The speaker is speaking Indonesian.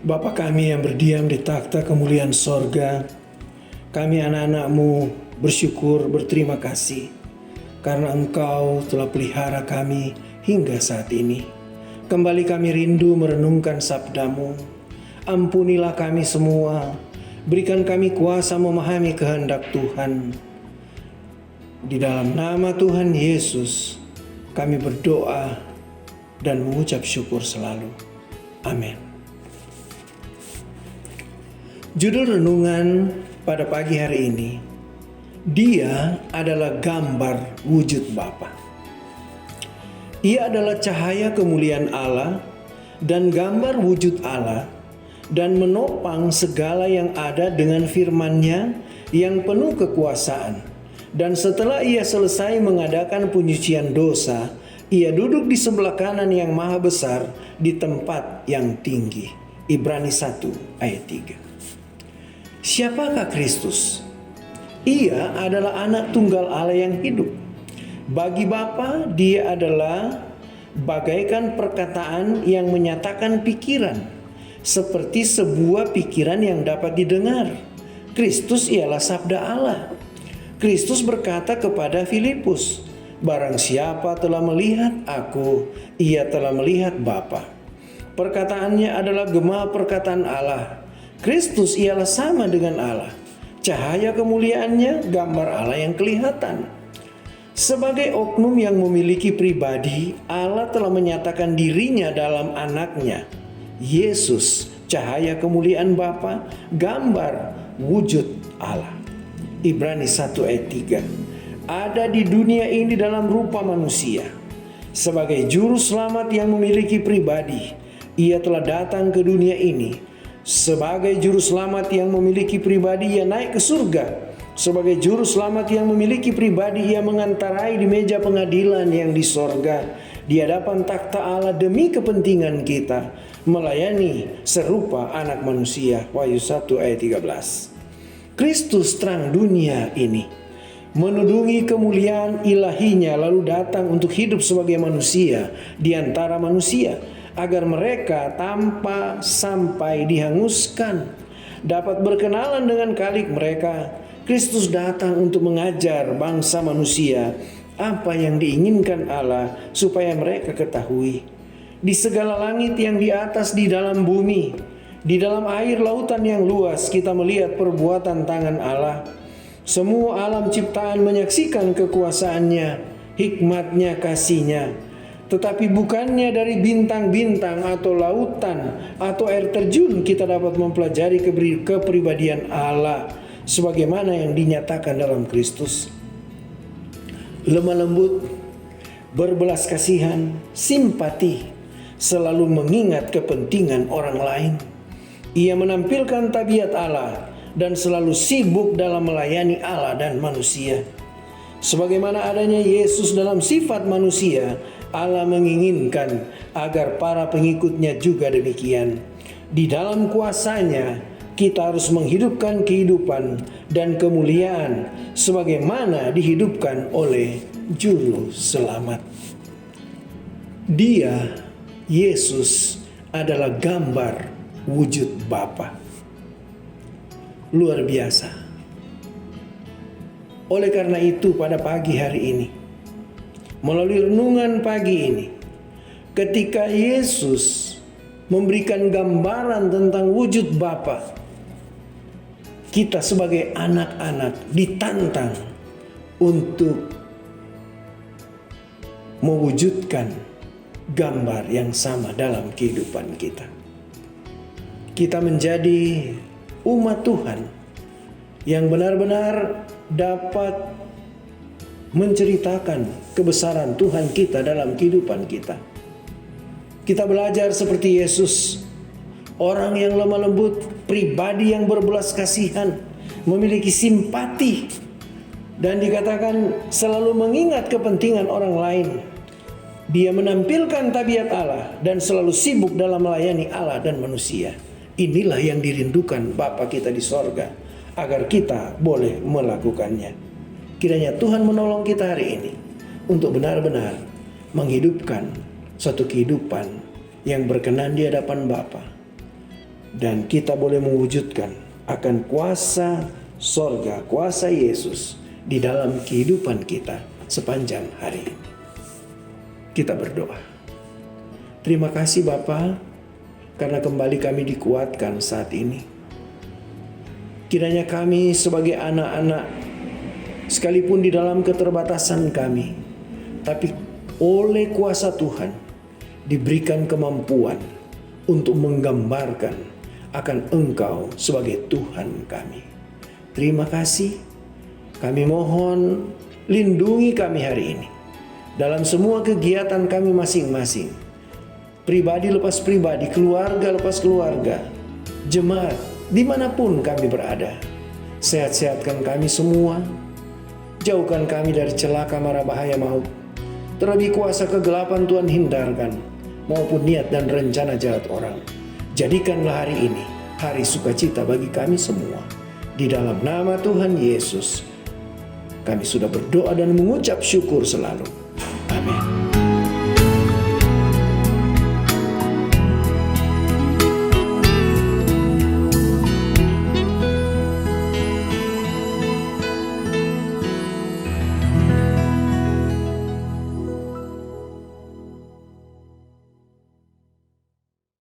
Bapa kami yang berdiam di takhta kemuliaan sorga, kami anak-anak-Mu bersyukur, berterima kasih karena Engkau telah pelihara kami hingga saat ini. Kembali kami rindu merenungkan sabda-Mu. Ampunilah kami semua, berikan kami kuasa memahami kehendak Tuhan. Di dalam nama Tuhan Yesus, kami berdoa dan mengucap syukur selalu. Amin. Judul renungan pada pagi hari ini, Dia adalah gambar wujud Bapa. Ia adalah cahaya kemuliaan Allah dan gambar wujud Allah, dan menopang segala yang ada dengan firman-Nya yang penuh kekuasaan. Dan setelah ia selesai mengadakan penyucian dosa, ia duduk di sebelah kanan yang maha besar di tempat yang tinggi. Ibrani 1 ayat 3. Siapakah Kristus? Ia adalah anak tunggal Allah yang hidup. Bagi Bapa, dia adalah bagaikan perkataan yang menyatakan pikiran, seperti sebuah pikiran yang dapat didengar. Kristus ialah sabda Allah. Kristus berkata kepada Filipus, "Barang siapa telah melihat aku, ia telah melihat Bapa." Perkataannya adalah gema perkataan Allah. Kristus ialah sama dengan Allah. Cahaya kemuliaannya gambar Allah yang kelihatan. Sebagai oknum yang memiliki pribadi, Allah telah menyatakan dirinya dalam anaknya, Yesus, cahaya kemuliaan Bapa, gambar wujud Allah. Ibrani 1 ayat 3. Ada di dunia ini dalam rupa manusia. Sebagai juru selamat yang memiliki pribadi, ia telah datang ke dunia ini. Sebagai juru selamat yang memiliki pribadi, ia naik ke surga. Sebagai juru selamat yang memiliki pribadi, ia mengantarai di meja pengadilan yang di sorga, di hadapan takhta Allah demi kepentingan kita, melayani serupa anak manusia. Wahyu 1 ayat 13. Kristus terang dunia ini, menudungi kemuliaan ilahinya, lalu datang untuk hidup sebagai manusia di antara manusia, agar mereka tanpa sampai dihanguskan dapat berkenalan dengan Khalik mereka. Kristus datang untuk mengajar bangsa manusia apa yang diinginkan Allah supaya mereka ketahui. Di segala langit yang di atas, di dalam bumi, di dalam air lautan yang luas, kita melihat perbuatan tangan Allah. Semua alam ciptaan menyaksikan kekuasaannya, hikmatnya, kasihnya. Tetapi bukannya dari bintang-bintang atau lautan atau air terjun kita dapat mempelajari kepribadian Allah sebagaimana yang dinyatakan dalam Kristus. Lemah lembut, berbelas kasihan, simpati, selalu mengingat kepentingan orang lain. Ia menampilkan tabiat Allah dan selalu sibuk dalam melayani Allah dan manusia. Sebagaimana adanya Yesus dalam sifat manusia, Allah menginginkan agar para pengikutnya juga demikian. Di dalam kuasanya, kita harus menghidupkan kehidupan dan kemuliaan sebagaimana dihidupkan oleh Juru Selamat. Dia, Yesus, adalah gambar wujud Bapa. Luar biasa. Oleh karena itu pada pagi hari ini, melalui renungan pagi ini, ketika Yesus memberikan gambaran tentang wujud Bapa, kita sebagai anak-anak ditantang untuk mewujudkan gambar yang sama dalam kehidupan kita. Kita menjadi umat Tuhan yang benar-benar dapat menceritakan kebesaran Tuhan kita dalam kehidupan kita. Kita belajar seperti Yesus, orang yang lemah lembut, pribadi yang berbelas kasihan, memiliki simpati, dan dikatakan selalu mengingat kepentingan orang lain. Dia menampilkan tabiat Allah dan selalu sibuk dalam melayani Allah dan manusia. Inilah yang dirindukan Bapa kita di sorga, agar kita boleh melakukannya. Kiranya Tuhan menolong kita hari ini untuk benar-benar menghidupkan suatu kehidupan yang berkenan di hadapan Bapa, dan kita boleh mewujudkan akan kuasa sorga, kuasa Yesus di dalam kehidupan kita sepanjang hari ini. Kita berdoa. Terima kasih Bapa, karena kembali kami dikuatkan saat ini. Kiranya kami sebagai anak-anak, sekalipun di dalam keterbatasan kami, tapi oleh kuasa Tuhan diberikan kemampuan untuk menggambarkan akan Engkau sebagai Tuhan kami. Terima kasih. Kami mohon lindungi kami hari ini dalam semua kegiatan kami masing-masing. Pribadi lepas pribadi, keluarga lepas keluarga, jemaat, dimanapun kami berada. Sehat-sehatkan kami semua. Jauhkan kami dari celaka mara bahaya maut. Terlebih kuasa kegelapan Tuhan hindarkan, maupun niat dan rencana jahat orang. Jadikanlah hari ini hari sukacita bagi kami semua. Di dalam nama Tuhan Yesus, kami sudah berdoa dan mengucap syukur selalu. Amin.